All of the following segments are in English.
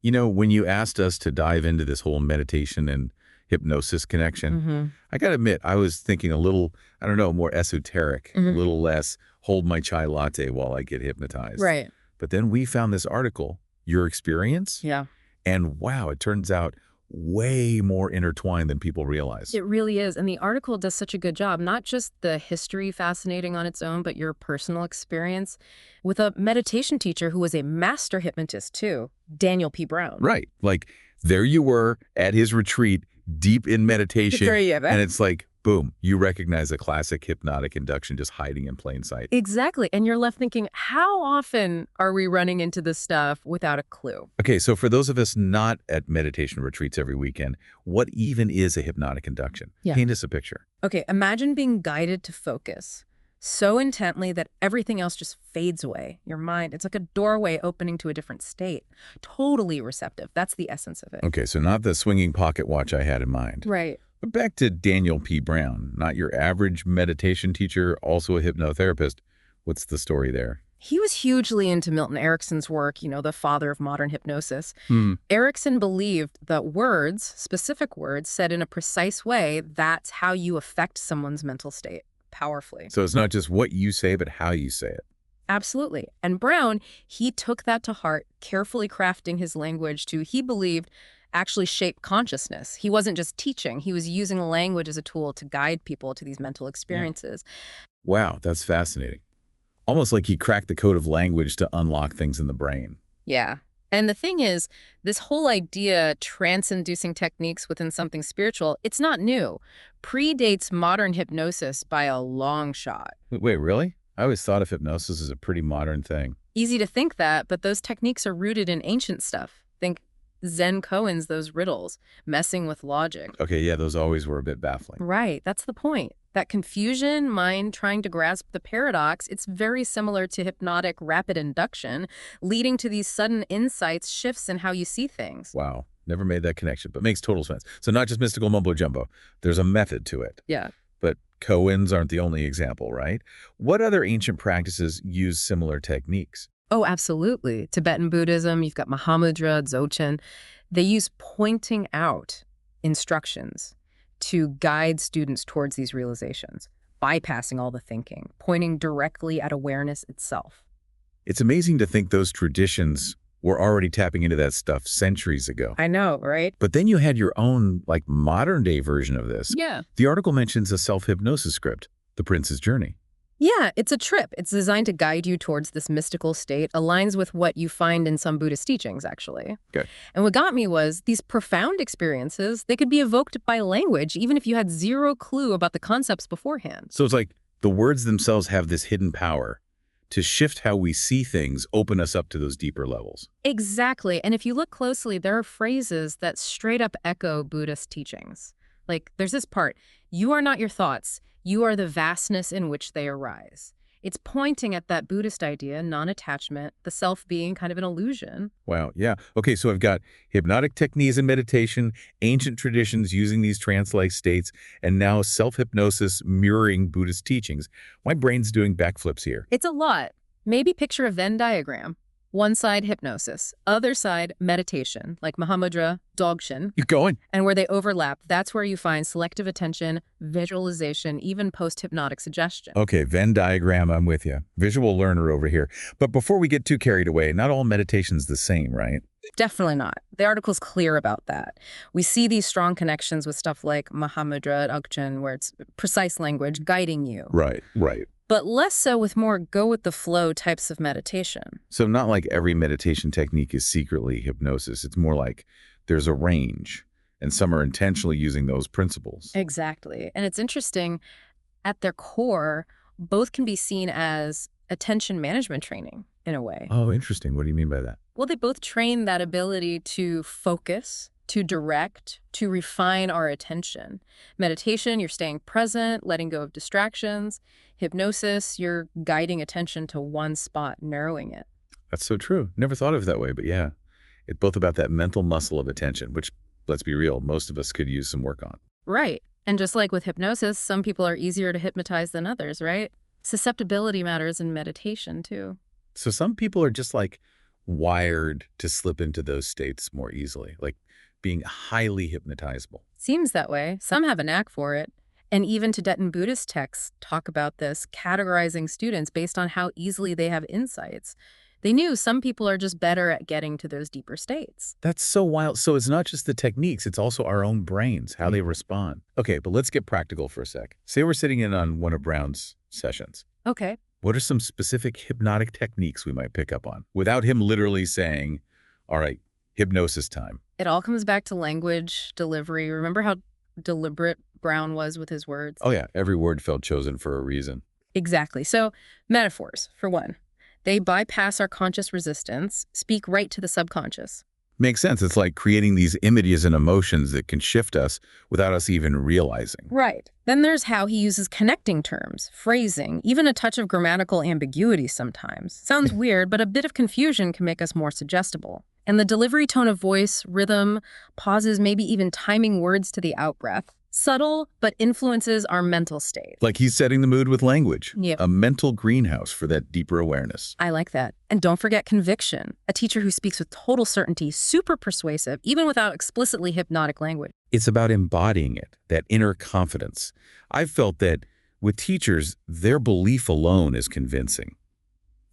You know, when you asked us to dive into this whole meditation and hypnosis connection, I got to admit, I was thinking a little, I don't know, more esoteric, a little less hold my chai latte while I get hypnotized. Right. But then we found this article, Your Experience, Yeah. and wow, it turns out way more intertwined than people realize. It really is. And the article does such a good job, not just the history fascinating on its own, but your personal experience with a meditation teacher who was a master hypnotist too, Daniel P. Brown. Right. Like, there you were at his retreat, deep in meditation, There you have it. and it's like, boom, you recognize a classic hypnotic induction just hiding in plain sight. Exactly. And you're left thinking, how often are we running into this stuff without a clue? Okay, so for those of us not at meditation retreats every weekend, what even is a hypnotic induction? Yeah. Paint us a picture. Okay, imagine being guided to focus so intently that everything else just fades away. Your mind, it's like a doorway opening to a different state. Totally receptive. That's the essence of it. Okay, so not the swinging pocket watch I had in mind. Right. But back to Daniel P. Brown, not your average meditation teacher, also a hypnotherapist. What's the story there? He was hugely into Milton Erickson's work, the father of modern hypnosis. Erickson believed that words, specific words, said in a precise way, that's how you affect someone's mental state powerfully. So it's not just what you say, but how you say it. Absolutely. And Brown, he took that to heart, carefully crafting his language to, he believed, actually shape consciousness. He wasn't just teaching. He was using language as a tool to guide people to these mental experiences. Wow, that's fascinating. Almost like he cracked the code of language to unlock things in the brain. Yeah. And the thing is, this whole idea, trance-inducing techniques within something spiritual, it's not new. Predates modern hypnosis by a long shot. Wait, really? I always thought of hypnosis as a pretty modern thing. Easy to think that, but those techniques are rooted in ancient stuff. Think Zen koans, those riddles, messing with logic. Okay, yeah, those always were a bit baffling. Right, that's the point. That confusion, mind trying to grasp the paradox, it's very similar to hypnotic rapid induction, leading to these sudden insights, shifts in how you see things. Wow, never made that connection, but makes total sense. So not just mystical mumbo-jumbo, there's a method to it. Yeah. But koans aren't the only example, right? What other ancient practices use similar techniques? Oh, absolutely. Tibetan Buddhism, you've got Mahamudra, Dzogchen. They use pointing out instructions to guide students towards these realizations, bypassing all the thinking, pointing directly at awareness itself. It's amazing to think those traditions were already tapping into that stuff centuries ago. I know, right? But then you had your own, like, modern-day version of this. Yeah. The article mentions a self-hypnosis script, The Prince's Journey. Yeah, it's a trip. It's designed to guide you towards this mystical state, aligns with what you find in some Buddhist teachings, actually. Okay. And what got me was these profound experiences, they could be evoked by language, even if you had zero clue about the concepts beforehand. So it's like the words themselves have this hidden power to shift how we see things, open us up to those deeper levels. Exactly. And if you look closely, there are phrases that straight up echo Buddhist teachings. Like, there's this part, you are not your thoughts. You are the vastness in which they arise. It's pointing at that Buddhist idea, non-attachment, the self being kind of an illusion. Wow, yeah. Okay, so I've got hypnotic techniques in meditation, ancient traditions using these trance-like states, and now self-hypnosis mirroring Buddhist teachings. My brain's doing backflips here. It's a lot. Maybe picture a Venn diagram. One side hypnosis, other side meditation, like Mahamudra, Dzogchen. You going? And where they overlap, that's where you find selective attention, visualization, even post-hypnotic suggestion. Okay, Venn diagram, I'm with you. Visual learner over here. But before we get too carried away, not all meditation's the same, right? Definitely not. The article's clear about that. We see these strong connections with stuff like Mahamudra, Dzogchen, where it's precise language guiding you. Right. But less so with more go-with-the-flow types of meditation. So not like every meditation technique is secretly hypnosis. It's more like there's a range, and some are intentionally using those principles. Exactly. And it's interesting, at their core, both can be seen as attention management training in a way. Oh, interesting. What do you mean by that? Well, they both train that ability to focus, to direct, to refine our attention. Meditation, you're staying present, letting go of distractions. Hypnosis, you're guiding attention to one spot, narrowing it. That's so true. Never thought of it that way, but yeah. It's both about that mental muscle of attention, which, let's be real, most of us could use some work on. Right. And just like with hypnosis, some people are easier to hypnotize than others, right? Susceptibility matters in meditation, too. So some people are just like wired to slip into those states more easily, like being highly hypnotizable. Seems that way. Some have a knack for it. And even Tibetan Buddhist texts talk about this, categorizing students based on how easily they have insights. They knew some people are just better at getting to those deeper states. That's so wild. So it's not just the techniques, it's also our own brains, how they respond. Okay, but let's get practical for a sec. Say we're sitting in on one of Brown's sessions. Okay. What are some specific hypnotic techniques we might pick up on without him literally saying, all right, hypnosis time? It all comes back to language, delivery. Remember how deliberate Brown was with his words? Oh yeah, every word felt chosen for a reason. Exactly. So, metaphors, for one. They bypass our conscious resistance, speak right to the subconscious. Makes sense. It's like creating these images and emotions that can shift us without us even realizing. Right. Then there's how he uses connecting terms, phrasing, even a touch of grammatical ambiguity sometimes. Sounds weird, but a bit of confusion can make us more suggestible. And the delivery tone of voice, rhythm, pauses, maybe even timing words to the out-breath. Subtle, but influences our mental state. Like he's setting the mood with language. Yep. A mental greenhouse for that deeper awareness. I like that. And don't forget conviction, a teacher who speaks with total certainty, super persuasive, even without explicitly hypnotic language. It's about embodying it, that inner confidence. I've felt that with teachers, their belief alone is convincing.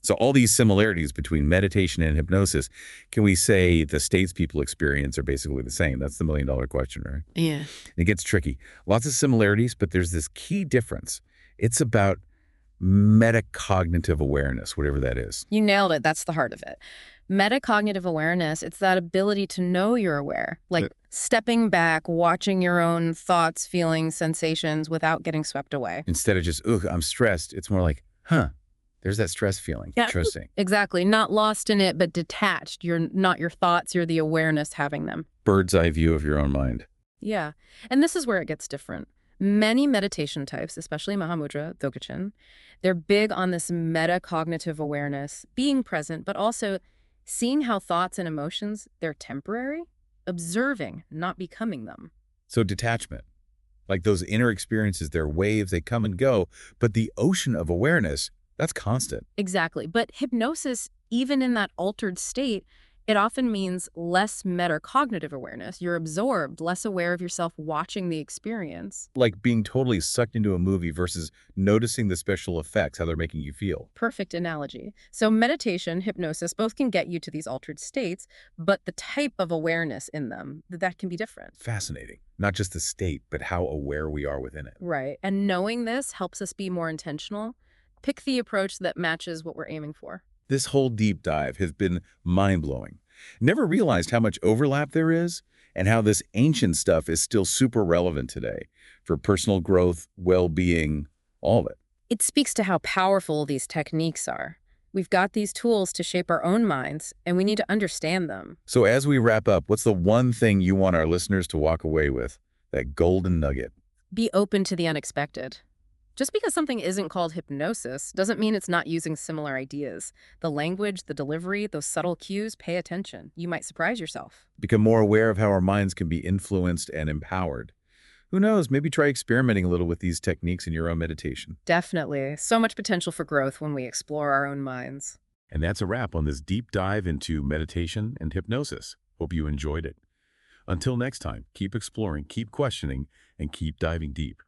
So all these similarities between meditation and hypnosis, can we say the states people experience are basically the same? That's the million-dollar question, right? Yeah. It gets tricky. Lots of similarities, but there's this key difference. It's about metacognitive awareness, whatever that is. You nailed it. That's the heart of it. Metacognitive awareness, it's that ability to know you're aware, like stepping back, watching your own thoughts, feelings, sensations without getting swept away. Instead of just, ugh, I'm stressed, it's more like, huh, there's that stress feeling. Yeah. Interesting. Exactly. Not lost in it, but detached. You're not your thoughts, you're the awareness having them. Bird's eye view of your own mind. Yeah. And this is where it gets different. Many meditation types, especially Mahamudra, Dzogchen, they're big on this metacognitive awareness, being present, but also seeing how thoughts and emotions, they're temporary, observing, not becoming them. So detachment, like those inner experiences, they're waves, they come and go, but the ocean of awareness, that's constant. Exactly. But hypnosis, even in that altered state, it often means less metacognitive awareness. You're absorbed, less aware of yourself watching the experience. Like being totally sucked into a movie versus noticing the special effects, how they're making you feel. Perfect analogy. So meditation, hypnosis, both can get you to these altered states, but the type of awareness in them, that can be different. Fascinating. Not just the state, but how aware we are within it. Right. And knowing this helps us be more intentional. Pick the approach that matches what we're aiming for. This whole deep dive has been mind-blowing. Never realized how much overlap there is and how this ancient stuff is still super relevant today for personal growth, well-being, all of it. It speaks to how powerful these techniques are. We've got these tools to shape our own minds, and we need to understand them. So as we wrap up, what's the one thing you want our listeners to walk away with? That golden nugget. Be open to the unexpected. Just because something isn't called hypnosis doesn't mean it's not using similar ideas. The language, the delivery, those subtle cues, pay attention. You might surprise yourself. Become more aware of how our minds can be influenced and empowered. Who knows, maybe try experimenting a little with these techniques in your own meditation. Definitely. So much potential for growth when we explore our own minds. And that's a wrap on this deep dive into meditation and hypnosis. Hope you enjoyed it. Until next time, keep exploring, keep questioning, and keep diving deep.